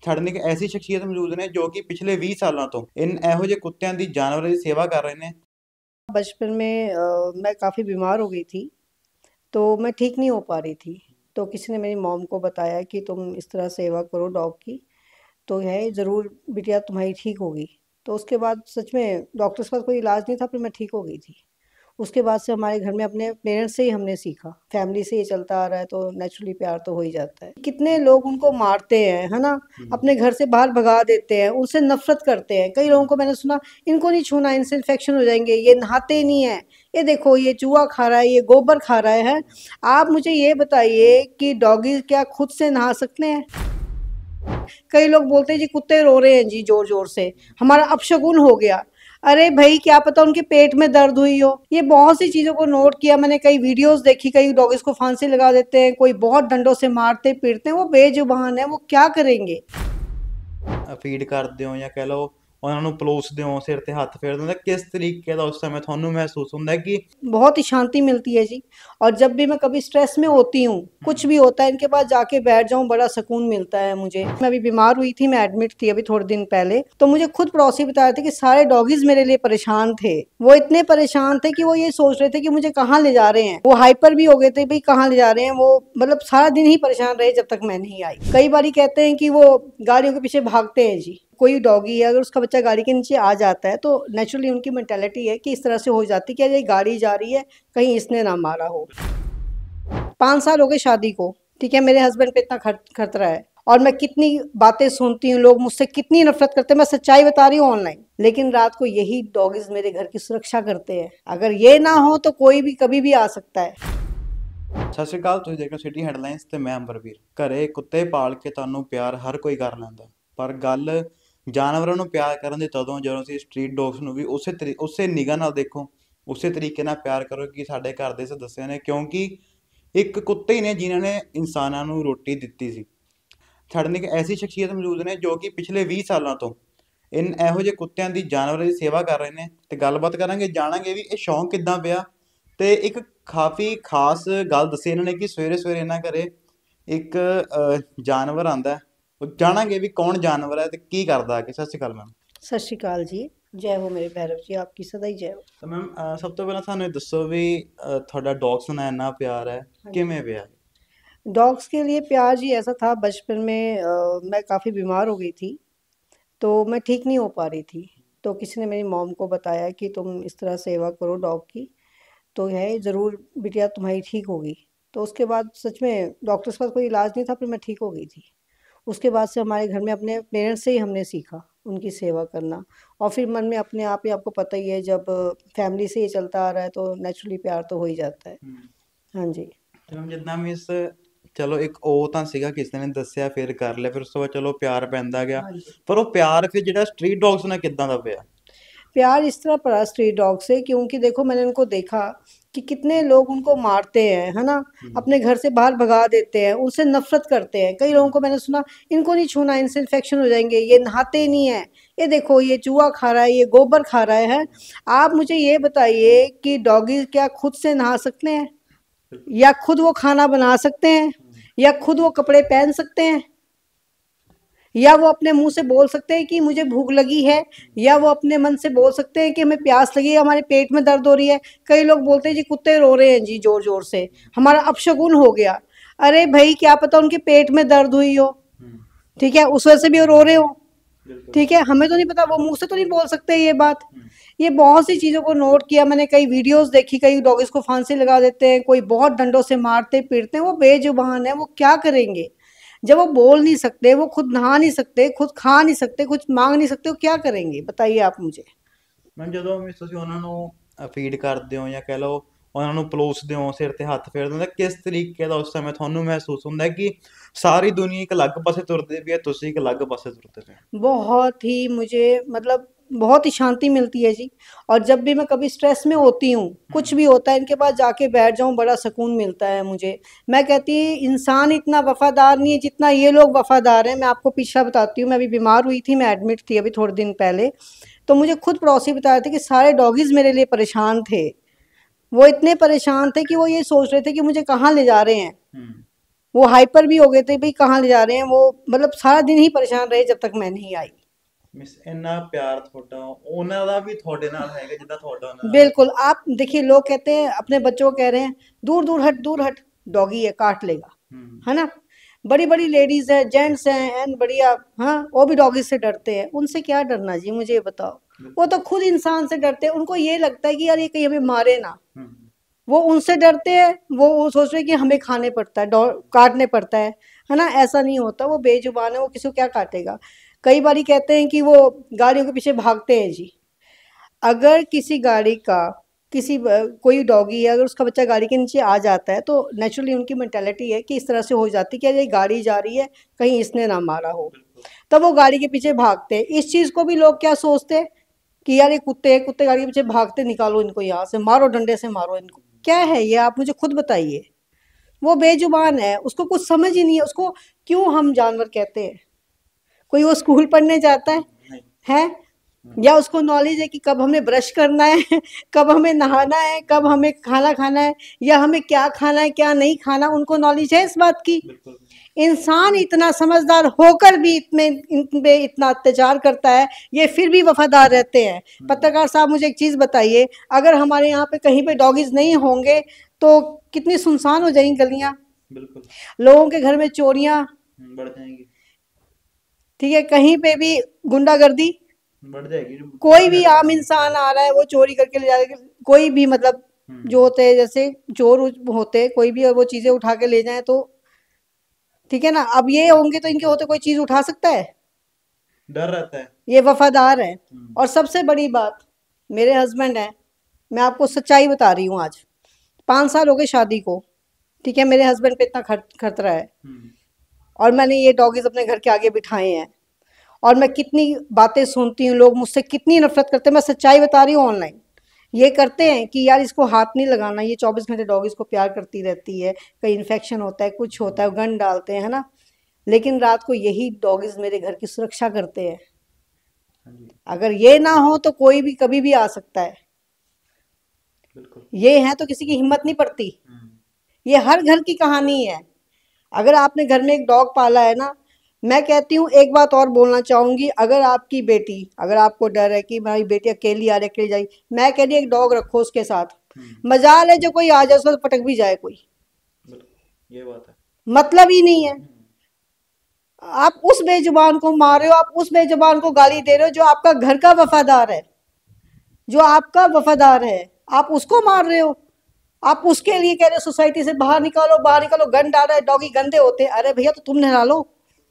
ਸਾਡੇ ਇੱਕ ਐਸੀ ਸ਼ਖਸੀਅਤ ਮੌਜੂਦ ਨੇ ਜੋ ਕਿ ਪਿਛਲੇ 20 ਸਾਲਾਂ ਤੋਂ ਇਹੋ ਜਿਹੇ ਕੁੱਤਿਆਂ ਦੀ ਜਾਨਵਰਾਂ ਦੀ ਸੇਵਾ ਕਰ ਰਹੇ ਨੇ। बचपन में मैं काफ़ी बीमार हो गई थी, तो मैं ठीक नहीं हो पा रही थी। तो किसी ने मेरी मॉम को बताया कि तुम इस तरह सेवा करो डॉग की, तो है ज़रूर बिटिया तुम्हारी ठीक होगी। तो उसके बाद सच में डॉक्टर्स के पास कोई इलाज नहीं था, फिर मैं ठीक हो गई थी। उसके बाद से हमारे घर में अपने पेरेंट्स से ही हमने सीखा, फैमिली से ये चलता आ रहा है, तो नेचुरली प्यार तो हो ही जाता है। कितने लोग उनको मारते हैं, है ना, अपने घर से बाहर भगा देते हैं, उनसे नफरत करते हैं। कई लोगों को मैंने सुना, इनको नहीं छूना, इनसे इन्फेक्शन हो जाएंगे, ये नहाते नहीं है, ये देखो ये चूहा खा रहा है, ये गोबर खा रहा है। आप मुझे ये बताइए कि डॉगी क्या खुद से नहा सकते हैं? कई लोग बोलते हैं जी कुत्ते रो रहे हैं जी जोर जोर से, हमारा अपशगुन हो गया। अरे भाई क्या पता उनके पेट में दर्द हुई हो। ये बहुत सी चीज़ों को नोट किया मैंने, कई वीडियोस देखी, कई डॉगिस को फांसी लगा देते हैं, कोई बहुत डंडों से मारते पीटते हैं। वो बेजुबान है, वो क्या करेंगे। ਫੀਡ ਕਰਦੇ ਹੋ ਜਾਂ ਕਹਿ ਲਓ ਉਹਨਾਂ ਨੂੰ ਪਲੋਸਦੇ ਹੋ, ਸਿਰ ਤੇ ਹੱਥ ਫੇਰਦੇ ਹੋ, ਕਿਸ ਤਰੀਕੇ ਦਾ ਉਸ ਸਮੇਂ ਤੁਹਾਨੂੰ ਮਹਿਸੂਸ ਹੁੰਦਾ ਹੈ कि बहुत ही शांति मिलती है जी। और जब भी मैं कभी स्ट्रेस में होती हूँ, कुछ भी होता है, इनके पास जाके बैठ जाऊँ, बड़ा सुकून मिलता है मुझे। मैं अभी बीमार हुई थी, मैं एडमिट थी अभी थोड़े दिन पहले, तो मुझे खुद पड़ोसी बता रहे थे कि सारे डॉगीज मेरे लिए परेशान थे। वो इतने परेशान थे कि वो ये सोच रहे थे कि मुझे कहाँ ले जा रहे हैं। वो हाइपर भी हो गए थे, भाई कहाँ ले जा रहे हैं। वो मतलब सारा दिन ही परेशान रहे जब तक मैं नहीं आई। कई बार कहते हैं कि वो गाड़ियों के पीछे भागते हैं जी। कोई डॉगी है अगर उसका बच्चा गाड़ी के नीचे आ जाता है, तो नेचुरली उनकी मेंटालिटी है कि इस तरह से हो जाती है कि ये गाड़ी जा रही है, कहीं इसने ना मारा हो। 5 साल हो गए शादी को, ठीक है, मेरे हस्बैंड पे इतना खतरा है और मैं कितनी बातें सुनती हूँ, लोग मुझसे कितनी नफरत करते हैं, मैं सच्चाई बता रही हूँ ऑनलाइन। लेकिन रात को यही डॉगिज मेरे घर की सुरक्षा करते हैं। अगर ये ना हो तो कोई भी कभी भी आ सकता है। ਸਤਿ ਸ਼੍ਰੀ ਅਕਾਲ, ਤੁਸੀਂ ਦੇਖ ਰਹੇ ਹੋ ਸਿਟੀ ਹੈਡਲਾਈਨਸ ਤੇ ਮੈਂ ਅੰਬਰਵੀਰ। ਘਰੇ ਕੁੱਤੇ ਪਾਲ ਕੇ ਤੁਹਾਨੂੰ ਪਿਆਰ ਹਰ ਕੋਈ ਕਰ ਲੈਂਦਾ, ਪਰ ਗੱਲ ਜਾਨਵਰਾਂ ਨੂੰ ਪਿਆਰ ਕਰਨ ਦੀ ਤਦੋਂ ਜਦੋਂ ਅਸੀਂ ਸਟਰੀਟ ਡੌਗਸ ਨੂੰ ਵੀ ਉਸੇ ਨਿਗਾਹ ਨਾਲ ਦੇਖੋ, ਉਸੇ ਤਰੀਕੇ ਨਾਲ ਪਿਆਰ ਕਰੋ ਕਿ ਸਾਡੇ ਘਰ ਦੇ ਸਦੱਸਿਆਂ ਨੇ। ਕਿਉਂਕਿ ਇੱਕ ਕੁੱਤੇ ਹੀ ਨੇ ਜਿਨ੍ਹਾਂ ਨੇ ਇਨਸਾਨਾਂ ਨੂੰ ਰੋਟੀ ਦਿੱਤੀ ਸੀ। ਸਾਡੇ ਇੱਕ ਐਸੀ ਸ਼ਖਸੀਅਤ ਮੌਜੂਦ ਨੇ ਜੋ ਕਿ ਪਿਛਲੇ 20 ਸਾਲਾਂ ਤੋਂ ਇਹੋ ਜਿਹੇ ਕੁੱਤਿਆਂ ਦੀ ਜਾਨਵਰਾਂ ਦੀ ਸੇਵਾ ਕਰ ਰਹੇ ਨੇ, ਤੇ ਗੱਲਬਾਤ ਕਰਾਂਗੇ, ਜਾਣਾਂਗੇ ਵੀ ਇਹ ਸ਼ੌਂਕ ਕਿੱਦਾਂ ਪਿਆ। ਤੇ ਇੱਕ ਕਾਫੀ ਖਾਸ ਗੱਲ ਦੱਸੀ ਇਹਨਾਂ ਨੇ ਕਿ ਸਵੇਰੇ ਸਵੇਰੇ ਇਹਨਾਂ ਘਰੇ ਇੱਕ ਜਾਨਵਰ ਆਂਦਾ, ਉਹ ਜਾਣਾਂਗੇ ਵੀ ਕੌਣ ਜਾਨਵਰ ਹੈ ਤੇ ਕੀ ਕਰਦਾ। ਕਿ ਸਤਿ ਸ਼੍ਰੀ ਅਕਾਲ ਮੈਮ। सत श्री अकाल जी, जय हो मेरे भैरव जी, आपकी सदा ही जय हो। ਤਾਂ ਮੈਮ ਸਭ ਤੋਂ ਪਹਿਲਾਂ ਸਾਨੂੰ ਇਹ ਦੱਸੋ ਵੀ ਤੁਹਾਡਾ ਡੌਗਸ ਨਾਲ ਇੰਨਾ ਪਿਆਰ ਹੈ, ਕਿਵੇਂ ਪਿਆ? डॉग्स के लिए प्यार जी ऐसा था, बचपन में मैं काफ़ी बीमार हो गई थी, तो मैं ठीक नहीं हो पा रही थी। तो किसी ने मेरी मॉम को बताया कि तुम इस तरह सेवा करो डॉग की, तो है ज़रूर बिटिया तुम्हारी ठीक होगी। तो उसके बाद सच में डॉक्टर्स के पास कोई इलाज नहीं था, फिर मैं ठीक हो गई थी। उसके बाद से हमारे घर में अपने पेरेंट्स से ही हमने सीखा उनकी सेवा करना। और फिर मन में अपने आप ही, आपको पता ही है, जब फैमिली से ये चलता आ रहा है, तो नेचुरली प्यार तो हो ही जाता है। हाँ जी। ਮੈਮ ਜਿੱਦਾਂ ਮੀਨਸ ਚਲੋ ਇੱਕ ਉਹ ਤਾਂ ਸੀਗਾ ਕਿਸੇ ਨੇ ਦੱਸਿਆ, ਫਿਰ ਕਰ ਲਿਆ, ਫਿਰ ਉਸ ਤੋਂ ਬਾਅਦ ਚਲੋ ਪਿਆਰ ਪੈਂਦਾ ਗਿਆ, ਪਰ ਉਹ ਪਿਆਰ ਫਿਰ ਜਿਹੜਾ ਸਟਰੀਟ ਡੌਗਸ ਨਾਲ ਕਿੱਦਾਂ ਦਾ ਪਿਆ? प्यार इस तरह पड़ा स्ट्रीट डॉग से, क्योंकि देखो मैंने उनको देखा कि कितने लोग उनको मारते हैं, है ना, अपने घर से बाहर भगा देते हैं, उनसे नफरत करते हैं। कई लोगों को मैंने सुना, इनको नहीं छूना, इनसे इन्फेक्शन हो जाएंगे, ये नहाते नहीं है, ये देखो ये चूहा खा रहा है, ये गोबर खा रहा है। आप मुझे ये बताइए कि डॉगी क्या खुद से नहा सकते हैं, या खुद वो खाना बना सकते हैं, या खुद वो कपड़े पहन सकते हैं, या वो अपने मुंह से बोल सकते हैं कि मुझे भूख लगी है, या वो अपने मन से बोल सकते हैं कि हमें प्यास लगी है, हमारे पेट में दर्द हो रही है। कई लोग बोलते हैं जी कुत्ते रो रहे हैं जी जोर जोर से, हमारा अपशगुन हो गया। अरे भाई क्या पता उनके पेट में दर्द हुई हो, ठीक है, उस वजह से भी वो रो रहे हो, ठीक है, हमें तो नहीं पता, वो मुंह से तो नहीं बोल सकते ये बात। ये बहुत सी चीज़ों को नोट किया मैंने, कई वीडियोस देखी, कई डॉगिस को फांसी लगा देते हैं, कोई बहुत डंडों से मारते पीटते हैं। वो बेजुबान है, वो क्या करेंगे। जब वो बोल नहीं सकते, वो खुद नहा नहीं सकते, खुद खा नहीं सकते, कुछ मांग नहीं सकते, वो क्या करेंगे बताइए आप मुझे। ਮੈਮ ਜਦੋਂ ਵੀ ਤੁਸੀਂ ਉਹਨਾਂ ਨੂੰ ਫੀਡ ਕਰਦੇ ਹੋ ਜਾਂ ਕਹਿ ਲਓ ਉਹਨਾਂ ਨੂੰ ਪਲੋਸਦੇ ਹੋ, ਸਿਰ ਤੇ ਹੱਥ ਫੇਰਦੇ ਹੋ, ਕਿਸ ਤਰੀਕੇ ਦਾ ਉਸ ਸਮੇਂ ਤੁਹਾਨੂੰ ਮਹਿਸੂਸ ਹੁੰਦਾ ਕਿ ਸਾਰੀ ਦੁਨੀਆ ਇੱਕ ਅਲੱਗ ਪਾਸੇ ਤੁਰਦੀ ਪਈ ਹੈ, ਤੁਸੀਂ ਇੱਕ ਅਲੱਗ ਪਾਸੇ ਤੁਰਦੇ ਪਏ? बहुत ही मुझे मतलब बहुत ही शांति मिलती है जी। और जब भी मैं कभी स्ट्रेस में होती हूँ, कुछ भी होता है, इनके पास जाके बैठ जाऊँ, बड़ा सुकून मिलता है मुझे। मैं कहती इंसान इतना वफादार नहीं है जितना ये लोग वफादार हैं। मैं आपको पीछा बताती हूँ, मैं अभी बीमार हुई थी, मैं एडमिट थी अभी थोड़े दिन पहले, तो मुझे खुद पड़ोसी बता रहे थे कि सारे डॉगीज़ मेरे लिए परेशान थे। वो इतने परेशान थे कि वो ये सोच रहे थे कि मुझे कहाँ ले जा रहे हैं। वो हाइपर भी हो गए थे, भाई कहाँ ले जा रहे हैं वो, मतलब सारा दिन ही परेशान रहे जब तक मैं नहीं आई। ਮਿਸ ਇੰਨਾ ਪਿਆਰ ਤੁਹਾਡਾ ਉਹਨਾਂ ਦਾ ਵੀ ਤੁਹਾਡੇ ਨਾਲ ਹੈਗਾ ਜਿੱਦਾਂ ਤੁਹਾਡਾ ਉਹਨਾਂ ਨਾਲ ਹੈਗਾ। बिल्कुल, आप देखिए लोग कहते हैं अपने बच्चों को कह रहे हैं दूर दूर हट दूर हट, डॉगी है काट लेगा, हम्म। है ना। बड़ी बड़ी लेडीज है, जेंट्स हैं एंड बढ़िया, हाँ वो भी डॉगी से डरते हैं। उनसे क्या डरना जी, मुझे ये बताओ। वो बिल्कुल। तो खुद इंसान से डरते हैं, उनको ये लगता है कि यार ये कहीं हमें मारे ना। हम्म। वो उनसे डरते हैं, वो सोच रहे हैं कि हमें खाने पड़ता है, काटने पड़ता है ना। ऐसा नहीं होता, वो बेजुबान है, वो किसी को क्या काटेगा। कई बारी कहते हैं कि वो गाड़ियों के पीछे भागते हैं जी। अगर किसी गाड़ी का कोई डॉगी है, अगर उसका बच्चा गाड़ी के नीचे आ जाता है तो नेचुरली उनकी मेंटेलिटी है कि इस तरह से हो जाती है कि ये गाड़ी जा रही है, कहीं इसने ना मारा हो। बिल्कुल। तब वो गाड़ी के पीछे भागते हैं। इस चीज को भी लोग क्या सोचते हैं कि यार ये कुत्ते हैं, कुत्ते गाड़ी के पीछे भागते, निकालो इनको यहाँ से, मारो डंडे से मारो इनको। क्या है ये, आप मुझे खुद बताइए। वो बेजुबान है, उसको कुछ समझ ही नहीं है। उसको क्यों हम जानवर कहते हैं? कोई वो स्कूल पढ़ने जाता नहीं। है या उसको नॉलेज है कि कब हमें ब्रश करना है कब हमें नहाना है, कब हमें खाना खाना है, या हमें क्या खाना है क्या नहीं खाना, उनको नॉलेज है इस बात की? बिल्कुल। इंसान इतना समझदार होकर भी इतने इन पे इतना अत्याचार करता है, ये फिर भी वफादार रहते हैं। पत्रकार साहब मुझे एक चीज बताइए, अगर हमारे यहाँ पे कहीं पे डॉगीज नहीं होंगे तो कितनी सुनसान हो जाएंगी गलियां, बिल्कुल। लोगों के घर में चोरियां, बढ़ जाएंगी। ठीक है, कहीं पे भी गुंडागर्दी। बढ़ जाएगी। कोई भी आम इंसान आ रहा है वो चोरी करके ले जाएगा, कोई भी मतलब जो होते हैं जैसे चोर होते हैं कोई भी, और वो चीजें उठा के ले जाए तो ठीक है ना। अब ये होंगे तो इनके होते कोई चीज उठा सकता है? डर रहता है। ये वफादार है। हम्म। और सबसे बड़ी बात, मेरे हस्बैंड है, मैं आपको सच्चाई बता रही हूँ। आज 5 साल हो गए शादी को, ठीक है, मेरे हस्बैंड पे इतना खतरा है, हम्म। और मैंने ये डॉगीज अपने घर के आगे बिठाए हैं, और मैं कितनी बातें सुनती हूँ, लोग मुझसे कितनी नफरत करते हैं, मैं सच्चाई बता रही हूँ। ऑनलाइन ये करते हैं कि यार इसको हाथ नहीं लगाना, ये 24 घंटे डॉगीज को प्यार करती रहती है, कहीं इन्फेक्शन होता है, कुछ होता है, गन डालते हैं, है ना। लेकिन रात को यही डॉगीज मेरे घर की सुरक्षा करते हैं। हाँ जी। अगर ये ना हो तो कोई भी कभी भी आ सकता है। बिल्कुल। ये है तो किसी की हिम्मत नहीं पड़ती। हम्म। ये हर घर की कहानी है। अगर आपने घर में एक डॉग पाला है ना, मैं कहती हूँ एक बात और बोलना चाहूंगी, अगर आपकी बेटी, अगर आपको डर है कि भाई बेटी अकेली आ रही, अकेली जाएगी, मैं कह रही एक डॉग रखो उसके साथ। मजाल है जो कोई आ जाए उसको तो पटक भी जाए कोई, बिल्कुल ये बात है। मतलब ही नहीं है। आप उस बेजुबान को मार रहे हो, आप उस बेजुबान को गाली दे रहे हो जो आपका घर का वफादार है, जो आपका वफादार है, आप उसको मार रहे हो। आप उसके लिए कह रहे हो सोसाइटी से बाहर निकालो, बाहर निकालो, गन डाल रहा है, डॉगी गंदे होते हैं। अरे भैया तो तुम नहला लो,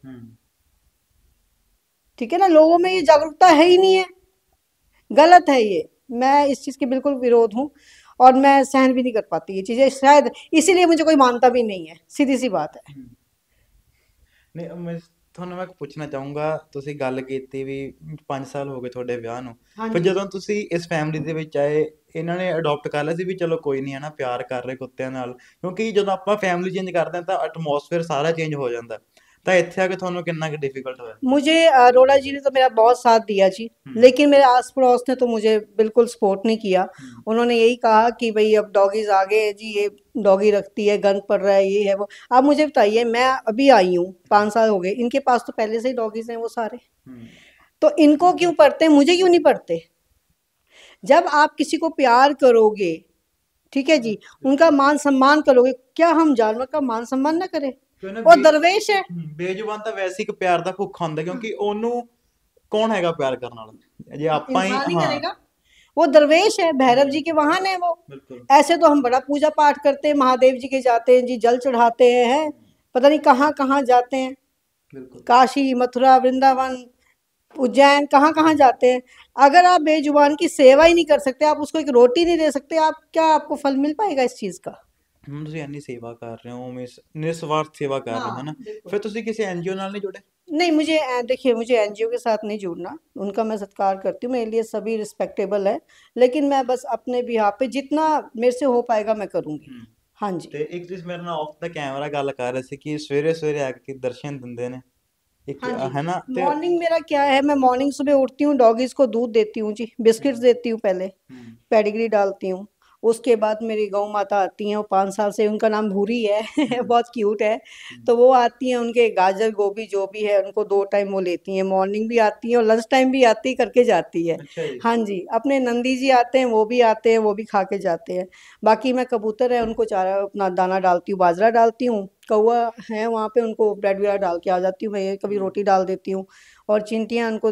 हम्म। ठीक है ना। लोगों में ये जागरूकता है ही नहीं है, गलत है ये। मैं इस चीज के बिल्कुल विरोध हूँ, और मैं सहन भी नहीं कर पाती ये चीजें, शायद इसीलिए मुझे कोई मानता भी नहीं है, सीधी सी बात है। ਨਹੀਂ ਮੈਂ ਤੁਹਾਨੂੰ ਮੈਂ ਪੁੱਛਣਾ ਚਾਹੂੰਗਾ ਤੁਸੀਂ ਗੱਲ ਕੀਤੀ ਵੀ 5 ਸਾਲ ਹੋ ਗਏ ਤੁਹਾਡੇ ਵਿਆਹ ਨੂੰ हाँ ਫਿਰ जी। ਜਦੋਂ ਤੁਸੀਂ ਇਸ ਫੈਮਿਲੀ ਦੇ ਵਿੱਚ ਆਏ ਇਹਨਾਂ ਨੇ ਅਡਾਪਟ ਕਰ ਲਿਆ ਸੀ ਵੀ ਚਲੋ ਕੋਈ ਨਹੀਂ ਹੈ ਨਾ ਪਿਆਰ ਕਰ ਰਹੇ ਕੁੱਤਿਆਂ ਨਾਲ ਕਿਉਂਕਿ ਜਦੋਂ ਆਪਾਂ ਫੈਮਿਲੀ ਚੇਂਜ ਕਰਦੇ ਹਾਂ ਤਾਂ ਐਟਮੋਸਫੇयर ਸਾਰਾ ਚੇਂਜ ਹੋ ਜਾਂਦਾ ਤਾਂ ਇੱਥੇ ਆ ਕੇ ਤੁਹਾਨੂੰ ਕਿੰਨਾ ਕੁ डिफिकल्ट होया? मुझे रोड़ा जी ने तो मेरा बहुत साथ दिया जी, लेकिन मेरे आस पड़ोस ने तो मुझे बिल्कुल सपोर्ट नहीं किया। उन्होंने यही कहा कि भाई अब डॉगीज आ गए जी, ये डॉगी रखती है, गंद पड़ रहा है, ये है वो। आप मुझे बताइए, मैं अभी आई हूँ, 5 साल हो गए, इनके पास तो पहले से ही डॉगीज हैं वो सारे, तो इनको क्यों पढ़ते हैं, मुझे क्यों नहीं पढ़ते? जब आप किसी को प्यार करोगे, ठीक है जी, उनका मान सम्मान करोगे, क्या हम जानवर का मान सम्मान ना करें? वो दरवेश है। ਬੇਜ਼ੁਬਾਨ ਤਾਂ ਵੈਸੇ ਇੱਕ ਪਿਆਰ ਦਾ ਭੁੱਖਾ ਹੁੰਦਾ ਕਿਉਂਕਿ ਉਹਨੂੰ ਕੌਣ ਹੈਗਾ ਪਿਆਰ ਕਰਨ ਵਾਲਾ ਜੇ ਆਪਾਂ ਹੀ इंसान ही ਹਾਂ करेगा। वो दरवेश है, भैरव जी के वाहन है वो। बिल्कुल। ऐसे तो हम बड़ा पूजा पाठ करते हैं, महादेव जी के जाते हैं जी, जल चढ़ाते हैं, पता नहीं कहाँ कहाँ जाते हैं, बिल्कुल। काशी, मथुरा, वृंदावन, उज्जैन, कहाँ कहाँ जाते हैं। अगर आप बेजुबान की सेवा ही नहीं कर सकते, आप उसको एक रोटी नहीं दे सकते, आप क्या, आपको फल मिल पाएगा इस चीज का? ਹੁਣ ਤੁਸੀਂ ਇੰਨੀ ਸੇਵਾ ਕਰ ਰਹੇ ਹੋ ਨਿਸਵਾਰਥ ਸੇਵਾ ਕਰ ਰਹੇ ਹੋ ਹਨਾ ਫਿਰ ਤੁਸੀਂ ਕਿਸੇ ਐਨਜੀਓ ਨਾਲ ਨਹੀਂ ਜੁੜੇ? नहीं, मुझे देखिए, मुझे एनजीओ के साथ नहीं जुड़ना, उनका मैं सत्कार करती हूँ, मेरे लिए सभी रिस्पेक्टेबल है, लेकिन मैं बस अपने बिहाफ पे जितना मेरे से हो पाएगा मैं करूँगी। हाँ जी। ਤੇ ਇੱਕ ਤੁਸੀਂ ਮੇਰੇ ਨਾਲ ਆਫ ਦਾ ਕੈਮਰਾ ਗੱਲ ਕਰ ਰਹੇ ਸੀ ਕਿ ਸਵੇਰੇ ਸਵੇਰੇ ਆ ਕੇ ਦਰਸ਼ਨ ਦਿੰਦੇ ਨੇ ਇੱਕ हाँ जी। है ना ਤੇ मॉर्निंग मेरा क्या है, मैं मॉर्निंग सुबह उठती हूँ, डॉगीज को दूध देती हूँ जी, बिस्किट्स देती हूँ, पहले पेडिग्री डालती हूँ, उसके बाद मेरी गौ माता आती हैं, वो 5 साल से, उनका नाम भूरी है बहुत क्यूट है। तो वो आती हैं, उनके गाजर गोभी जो भी है उनको 2 टाइम वो लेती हैं, मॉर्निंग भी आती हैं और लंच टाइम भी आती करके जाती है। अच्छा जी। हाँ जी, अपने नंदी जी आते हैं, वो भी आते हैं, वो भी खा के जाते हैं। बाकी मैं कबूतर है उनको चारा अपना दाना डालती हूँ, बाजरा डालती हूँ। कौवा है वहाँ पे, उनको ब्रेड वगैरह डाल के आ जाती हूँ, भैया कभी रोटी डाल देती हूँ। और चींटियाँ उनको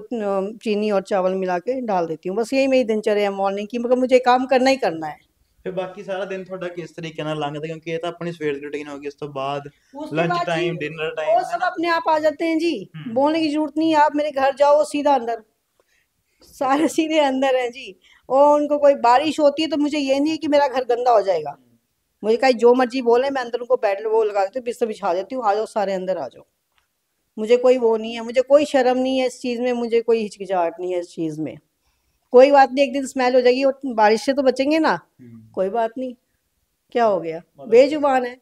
चीनी और चावल मिला के डाल देती हूँ। बस यही मेरी दिनचर्या है मॉर्निंग की, मगर मुझे काम करना ही करना है। ਫਿਰ ਬਾਕੀ ਸਾਰਾ ਦਿਨ ਤੁਹਾਡਾ ਕਿਸ ਤਰੀਕੇ ਨਾਲ ਲੰਘਦਾ, ਕਿਉਂਕਿ ਇਹ ਤਾਂ ਆਪਣੀ ਸਵੇਰ ਦੀ ਰੁਟੀਨ ਹੋ ਗਈ, ਉਸ ਤੋਂ ਬਾਅਦ उसके लंच बाद जी टाइम, डिनर वो टाइम, है सब ना? अपने आप आ जाते हैं जी, हम्म। बोलने की जरूरत नहीं है, आप मेरे घर जाओ सीधा अंदर, अच्छा सारे जी। सीधे अंदर हैं जी। और उनको कोई बारिश होती है तो मुझे ये नहीं है कि मेरा घर गंदा हो जाएगा, मुझे कहीं जो मर्जी बोले, मैं अंदर उनको बेड वो लगा देती हूँ, बिस्तर बिछा देती हूँ, आ जाओ सारे अंदर आ जाओ। मुझे कोई वो नहीं है, मुझे कोई शर्म नहीं है इस चीज़ में, मुझे कोई हिचकिचाहट नहीं है इस चीज़ में। कोई बात नहीं, एक दिन स्मेल हो जाएगी और बारिश से तो बचेंगे ना, कोई बात नहीं, क्या हो गया, मतलब बेजुबान है।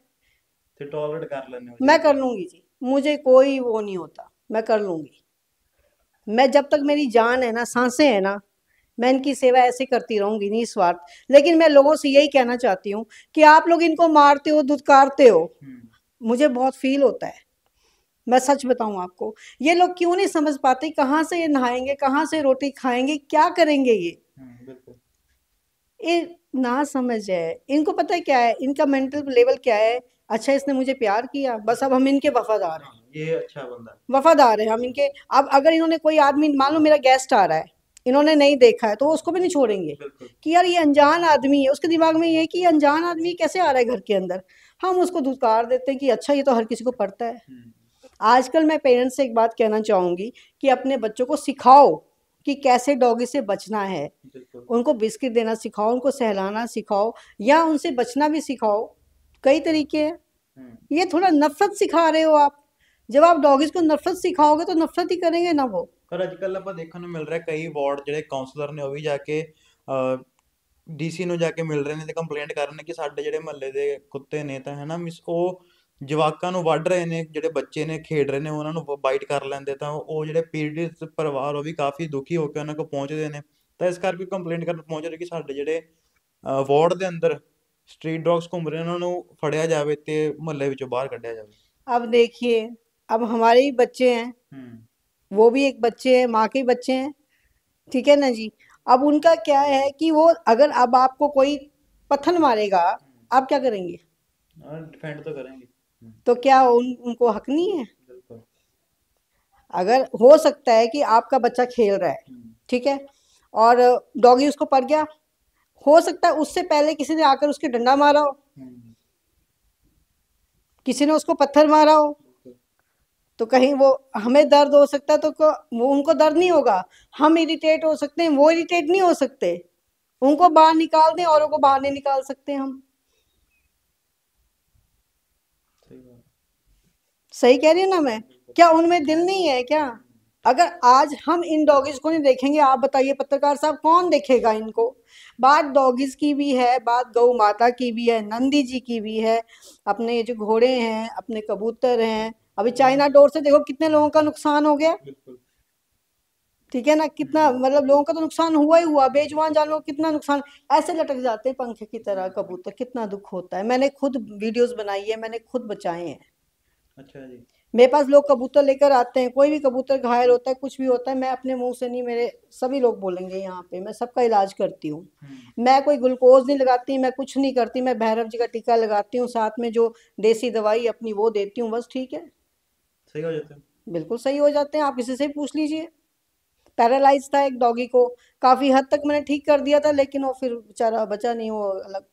फिर टॉलरेट कर लेने हो मैं चीज़ों कर को। लूंगी जी, मुझे कोई वो नहीं होता, मैं कर लूंगी। मैं जब तक मेरी जान है ना, सांसें हैं ना, मैं इनकी सेवा ऐसे करती रहूंगी निस्वार्थ। लेकिन मैं लोगों से यही कहना चाहती हूँ कि आप लोग इनको मारते हो, दुत्कारते हो, हम्म। मुझे बहुत फील होता है। मैं सच बताऊं आपको, ये लोग क्यों नहीं समझ पाते, कहाँ से ये नहाएंगे, कहाँ से रोटी खाएंगे, क्या करेंगे ये। बिल्कुल। ये ना समझ है, इनको पता है क्या है, इनका मेंटल लेवल क्या है। अच्छा इसने मुझे प्यार किया, बस अब हम इनके वफादार हैं, हाँ, ये अच्छा बंदा है। वफादार है हम इनके। अब अगर इन्होंने कोई आदमी, मान लो मेरा गेस्ट आ रहा है, इन्होंने नहीं देखा है तो उसको भी नहीं छोड़ेंगे बिल्कुल। कि यार ये अनजान आदमी है। उसके दिमाग में ये है कि ये अनजान आदमी कैसे आ रहा है घर के अंदर। हम उसको धुतकार देते हैं कि अच्छा ये तो हर किसी को पड़ता है। आजकल मैं पेरेंट्स से एक बात कहना चाहूंगी कि अपने बच्चों को सिखाओ कि कैसे डॉगी से बचना है। बिल्कुल। उनको बिस्किट देना सिखाओ, उनको सहलाना सिखाओ, या उनसे बचना भी सिखाओ। कई तरीके हैं, ये थोड़ा नफरत सिखा रहे हो आप। जब आप डॉगीज को नफरत सिखाओगे तो नफरत ही करेंगे ना वो। ਪਰ ਅੱਜ ਕੱਲ ਆਪਾਂ ਦੇਖਣ ਨੂੰ ਮਿਲ ਰਿਹਾ, ਕਈ ਵਾਰਡ ਜਿਹੜੇ ਕਾਉਂਸਲਰ ਨੇ ਉਹ ਵੀ ਜਾ ਕੇ ਡੀਸੀ ਨੂੰ ਜਾ ਕੇ ਮਿਲ ਰਹੇ ਨੇ ਤੇ ਕੰਪਲੇਂਟ ਕਰ ਰਹੇ ਨੇ ਕਿ ਸਾਡੇ ਜਿਹੜੇ ਮਹੱਲੇ ਦੇ ਕੁੱਤੇ ਨੇ ਤਾਂ ਹੈ ਨਾ ਮਿਸ ਉਹ ਜਵਾਕਾਂ ਨੂੰ ਵੱਢ ਰਹੇ ਨੇ, ਜਿਹੜੇ ਬੱਚੇ ਨੇ ਖੇਡ ਰਹੇ ਨੇ ਉਹਨਾਂ ਨੂੰ ਬਾਈਟ ਕਰ ਲੈਂਦੇ, ਤਾਂ ਉਹ ਜਿਹੜੇ ਪੀੜਿਤ ਪਰਿਵਾਰ ਉਹ ਵੀ ਕਾਫੀ ਦੁਖੀ ਹੋ ਕੇ ਉਹਨਾਂ ਕੋਲ ਪਹੁੰਚਦੇ ਨੇ। ਤਾਂ ਇਸ ਕਰਕੇ ਕੰਪਲੇਂਟ ਕਰਨ ਪਹੁੰਚ ਰਹੇ ਕਿ ਸਾਡੇ ਜਿਹੜੇ ਵਾਰਡ ਦੇ ਅੰਦਰ ਸਟਰੀਟ ਡੌਗਸ ਘੁੰਮ ਰਹੇ ਨੇ ਉਹਨਾਂ ਨੂੰ ਫੜਿਆ ਜਾਵੇ ਤੇ ਮਹੱਲੇ ਵਿੱਚੋਂ ਬਾਹਰ ਕੱਢਿਆ ਜਾਵੇ। अब देखिए, अब हमारे ही बच्चे हैं, वो भी एक बच्चे हैं, माँ के बच्चे हैं, ठीक है ना जी। अब उनका क्या है कि वो, अगर अब आपको कोई पत्थर मारेगा, आप क्या करेंगे। डिफेंड तो करेंगे। तो क्या उनको हक नहीं है। बिल्कुल। अगर हो सकता है कि आपका बच्चा खेल रहा है, ठीक है, और डॉगी उसको पड़ गया, हो सकता है उससे पहले किसी ने आकर उसके डंडा मारा हो, किसी ने उसको पत्थर मारा हो, तो कहीं वो हमें दर्द हो सकता है, तो वो उनको दर्द नहीं होगा। हम इरिटेट हो सकते हैं, वो इरिटेट नहीं हो सकते। उनको बाहर निकाल दें, औरों को बाहर नहीं निकाल सकते हम। सही कह रही हूँ ना मैं, क्या उनमें दिल नहीं है क्या। अगर आज हम इन डॉगीज को नहीं देखेंगे, आप बताइए पत्रकार साहब, कौन देखेगा इनको। बात डॉगीज की भी है, बात गौ माता की भी है, नंदी जी की भी है, अपने ये जो घोड़े हैं, अपने कबूतर हैं। अभी चाइना डोर से देखो कितने लोगों का नुकसान हो गया, ठीक है ना, कितना मतलब लोगों का तो नुकसान हुआ ही हुआ, बेजुबान जानवरों को कितना नुकसान। ऐसे लटक जाते हैं पंखे की तरह कबूतर, कितना दुख होता है। मैंने खुद वीडियोस बनाई है, मैंने खुद बचाए हैं। अच्छा जी। मेरे पास लोग कबूतर लेकर आते हैं, कोई भी कबूतर घायल होता है, कुछ भी होता है, मैं अपने मुंह से नहीं, मेरे सभी लोग बोलेंगे यहाँ पे, मैं सबका इलाज करती हूँ। मैं कोई ग्लूकोज नहीं लगाती, मैं कुछ नहीं करती, मैं भैरव जी का टीका लगाती हूँ, साथ में जो देसी दवाई अपनी वो देती हूँ, बस ठीक है। सही हो जाते हैं। बिल्कुल सही हो जाते हैं, आप किसी से पूछ लीजिए। पैरालाइज था एक डॉगी को, काफी हद तक मैंने ठीक कर दिया था, लेकिन वो फिर बेचारा बचा नहीं, वो अलग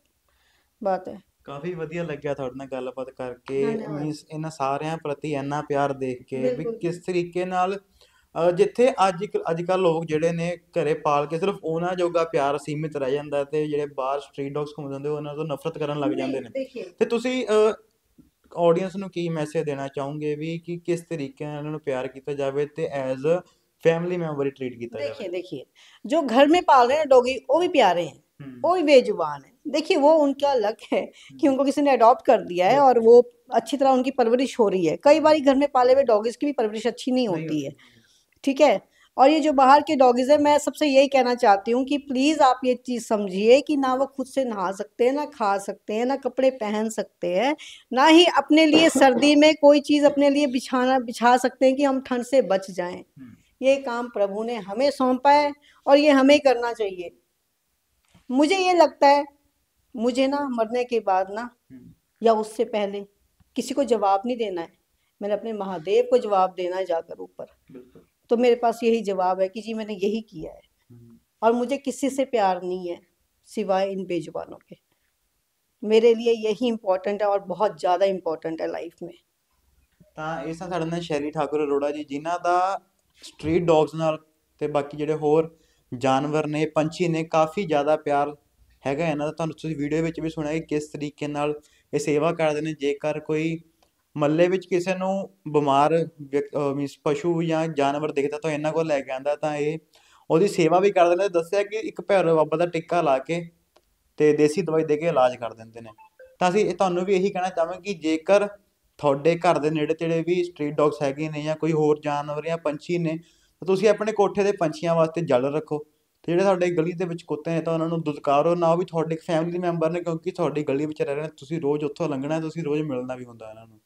बात है। ਕਾਫੀ ਵਧੀਆ ਲੱਗਿਆ ਤੁਹਾਡੇ ਨਾਲ ਗੱਲਬਾਤ ਕਰਕੇ। धन्यवाद। ਮੀਨਸ ਇਹਨਾਂ ਸਾਰਿਆਂ ਪ੍ਰਤੀ ਇੰਨਾ ਪਿਆਰ ਦੇਖ ਕੇ ਵੀ बिल्कुल ਕਿਸ ਤਰੀਕੇ ਨਾਲ ਜਿੱਥੇ ਅੱਜ ਕੱਲ੍ਹ ਲੋਕ ਜਿਹੜੇ ਨੇ ਘਰੇ ਪਾਲ ਕੇ ਸਿਰਫ ਉਹਨਾਂ ਜੋਗਾ ਪਿਆਰ ਸੀਮਿਤ ਰਹਿ ਜਾਂਦਾ, ਤੇ ਜਿਹੜੇ ਬਾਹਰ ਸਟਰੀਟ ਡੌਗਸ ਘੁੰਮਦੇ ਹੁੰਦੇ ਉਹਨਾਂ ਤੋਂ ਨਫ਼ਰਤ ਕਰਨ ਲੱਗ ਜਾਂਦੇ नहीं ਨੇ। देखिए, ਤੇ ਤੁਸੀਂ ਆਡੀਅנס ਨੂੰ ਕੀ ਮੈਸੇਜ ਦੇਣਾ ਚਾਹੋਗੇ ਵੀ ਕਿ ਕਿਸ ਤਰੀਕੇ ਨਾਲ ਇਹਨਾਂ ਨੂੰ ਪਿਆਰ ਕੀਤਾ ਜਾਵੇ ਤੇ ਐਜ਼ ਅ फैमिली मेंबर ही ट्रीट किया जाए। देखिए देखिए, जो घर में पाल रहे हैं डॉगी, वो भी प्यारे हैं, वो भी बेजुबान है। देखिए वो उनका लक है कि उनको किसी ने अडॉप्ट कर दिया है और वो अच्छी तरह उनकी परवरिश हो रही है। कई बार घर में पाले हुए डॉगीज की भी परवरिश अच्छी नहीं होती है, ठीक है। और ये जो बाहर के डॉगीज है, मैं सबसे यही कहना चाहती हूँ कि प्लीज आप ये चीज समझिए कि ना वो खुद से नहा सकते हैं, ना खा सकते हैं, ना कपड़े पहन सकते हैं, ना ही अपने लिए सर्दी में कोई चीज अपने लिए बिछा सकते हैं कि हम ठंड से बच जाएं। ये काम प्रभु ने हमें सौंपा है और ये हमें करना चाहिए। मुझे ये लगता है, मुझे ना मरने के बाद ना, या उससे पहले, किसी को जवाब नहीं देना है। मैंने अपने महादेव को जवाब देना है जाकर ऊपर। बिल्कुल। तो मेरे पास यही जवाब है कि जी मैंने यही किया है, और मुझे किसी से प्यार नहीं है सिवाय इन बेजुबानों के। मेरे लिए यही इंपॉर्टेंट है और बहुत ज़्यादा इंपॉर्टेंट है लाइफ में। ਤਾਂ ਇਸ ਨਾਲ ਸਾਡੇ ਨਾਲ ਸ਼ੈਰੀ ਠਾਕੁਰ ਅਰੋੜਾ ਜੀ, ਜਿਨ੍ਹਾਂ ਦਾ ਸਟਰੀਟ ਡੌਗਸ ਨਾਲ ਤੇ ਬਾਕੀ ਜਿਹੜੇ ਹੋਰ ਜਾਨਵਰ ਨੇ, ਪੰਛੀ ਨੇ, ਕਾਫੀ ਜ਼ਿਆਦਾ ਪਿਆਰ ਹੈਗਾ ਇਹਨਾਂ ਦਾ। ਤੁਹਾਨੂੰ ਤੁਸੀਂ ਵੀਡੀਓ ਵਿੱਚ ਵੀ ਸੁਣਿਆ ਕਿ ਕਿਸ ਤਰੀਕੇ ਨਾਲ ਇਹ ਸੇਵਾ ਕਰਦੇ ਨੇ। ਜੇਕਰ ਕੋਈ ਮਹੱਲੇ ਵਿੱਚ ਕਿਸੇ ਨੂੰ ਬਿਮਾਰ ਮੀਨਸ ਪਸ਼ੂ ਜਾਂ ਜਾਨਵਰ ਦਿਖਦਾ ਤਾਂ ਇਹਨਾਂ ਕੋਲ ਲੈ ਕੇ ਆਉਂਦਾ, ਤਾਂ ਇਹ ਉਹਦੀ ਸੇਵਾ ਵੀ ਕਰਦੇ ਨੇ। ਦੱਸਿਆ ਕਿ ਇੱਕ ਭੈਰੋ ਬਾਬਾ ਦਾ ਟਿੱਕਾ ਲਾ ਕੇ ਤੇ ਦੇਸੀ ਦਵਾਈ ਦੇ ਕੇ ਇਲਾਜ ਕਰ ਦਿੰਦੇ ਨੇ। ਤਾਂ ਅਸੀਂ ਤੁਹਾਨੂੰ ਵੀ ਇਹੀ ਕਹਿਣਾ ਚਾਹਾਂਗੇ ਕਿ ਜੇਕਰ ਤੁਹਾਡੇ ਘਰ ਦੇ ਨੇੜੇ ਤੇੜੇ ਵੀ ਸਟਰੀਟ ਡੌਗਸ ਹੈਗੇ ਨੇ ਜਾਂ ਕੋਈ ਹੋਰ ਜਾਨਵਰ ਜਾਂ ਪੰਛੀ ਨੇ, ਤਾਂ ਤੁਸੀਂ ਆਪਣੇ ਕੋਠੇ ਦੇ ਪੰਛੀਆਂ ਵਾਸਤੇ ਜਲ ਰੱਖੋ। ਤੇ ਜਿਹੜੇ ਤੁਹਾਡੇ ਗਲੀ ਦੇ ਵਿੱਚ ਕੁੱਤੇ ਨੇ ਤਾਂ ਉਹਨਾਂ ਨੂੰ ਦੁਤਕਾਰੋ ਨਾ, ਉਹ ਵੀ ਤੁਹਾਡੇ ਫੈਮਿਲੀ ਮੈਂਬਰ ਨੇ, ਕਿਉਂਕਿ ਤੁਹਾਡੀ ਗਲੀ ਵਿੱਚ ਰਹਿ ਰਹੇ ਨੇ, ਤੁਸੀਂ ਰੋਜ਼ ਉੱਥੋਂ ਲੰਘਣਾ, ਤੁਸੀਂ ਰੋਜ਼ ਮਿਲਣਾ ਵੀ ਹੁੰਦਾ ਇਹਨਾਂ ਨੂੰ।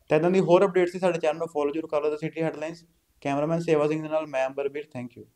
ਤਾਂ ਇੱਦਾਂ ਦੀ ਹੋਰ ਅਪਡੇਟਸ ਲਈ ਸਾਡੇ ਚੈਨਲ ਨੂੰ ਫੋਲੋ ਜ਼ਰੂਰ ਕਰ ਲਓ, ਦ ਸਿਟੀ ਹੈਡਲਾਈਨਸ। ਕੈਮਰਾਮੈਨ ਸੇਵਾ ਸਿੰਘ ਦੇ ਨਾਲ ਮੈਂ ਅੰਬਰਵੀਰ, ਥੈਂਕ ਯੂ।